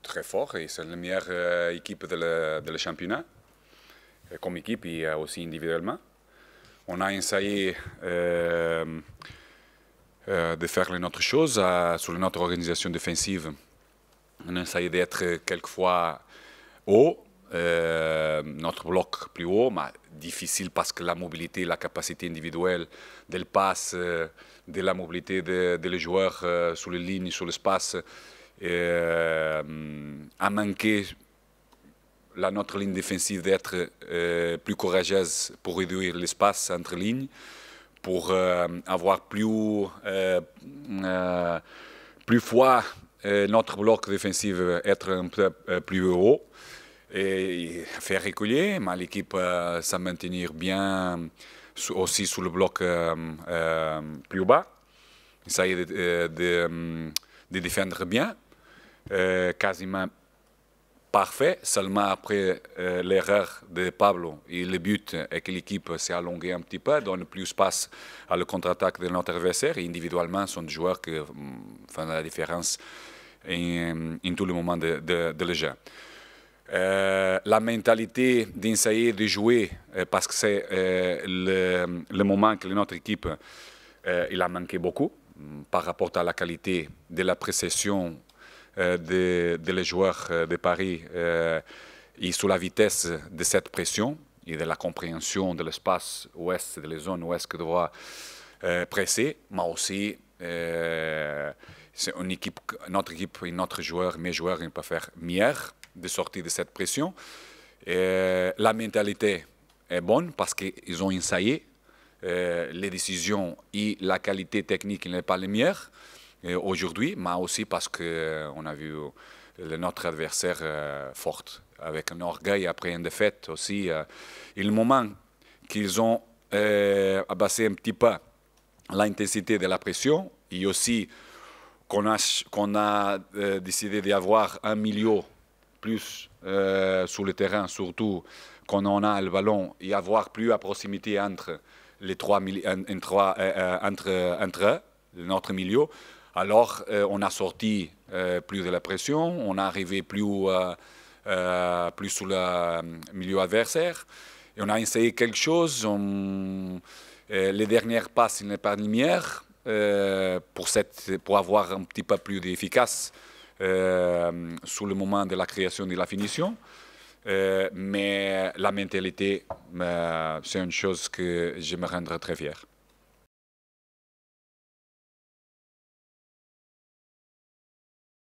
très fort et c'est la meilleure équipe de le championnat, comme équipe et aussi individuellement. On a essayé de faire notre chose sur notre organisation défensive. On a essayé d'être quelquefois haut, notre bloc plus haut, mais difficile parce que la mobilité, la capacité individuelle del passe, de la mobilité des joueurs sur les lignes, sur l'espace, a manqué notre ligne défensive d'être plus courageuse pour réduire l'espace entre lignes, pour avoir plus fort notre bloc défensif, être un peu plus haut et faire reculer, mais l'équipe se maintenir bien aussi sur le bloc plus bas, essayer de défendre bien, quasiment parfait, seulement après l'erreur de Pablo et le but et que l'équipe s'est allongée un petit peu, donne plus d'espace à la contre-attaque de notre adversaire et individuellement sont des joueurs qui font la différence en tout le moment de le jeu. La mentalité d'essayer de jouer parce que c'est le moment que notre équipe il a manqué beaucoup par rapport à la qualité de la précision des joueurs de Paris et sur la vitesse de cette pression et de la compréhension de l'espace ouest, de la zone ouest que doit presser, mais aussi c'est une équipe, notre équipe et notre joueur, mes joueurs, ils peuvent faire mieux de sortir de cette pression. La mentalité est bonne parce qu'ils ont essayé. Les décisions et la qualité technique n'est pas les meilleures aujourd'hui, mais aussi parce qu'on a vu notre adversaire fort, avec un orgueil après une défaite aussi. Et le moment qu'ils ont abaissé un petit peu l'intensité de la pression, et aussi qu'on a décidé d'avoir un milieu plus sur le terrain, surtout quand on a le ballon, et avoir plus à proximité entre les entre eux, notre milieu. Alors, on a sorti plus de la pression, on est arrivé plus sur le milieu adversaire, et on a essayé quelque chose. Les dernières passes, il n'est pas lumière pour avoir un petit peu plus d'efficace sur le moment de la création et de la finition. Mais la mentalité, c'est une chose que je me rendrai très fier.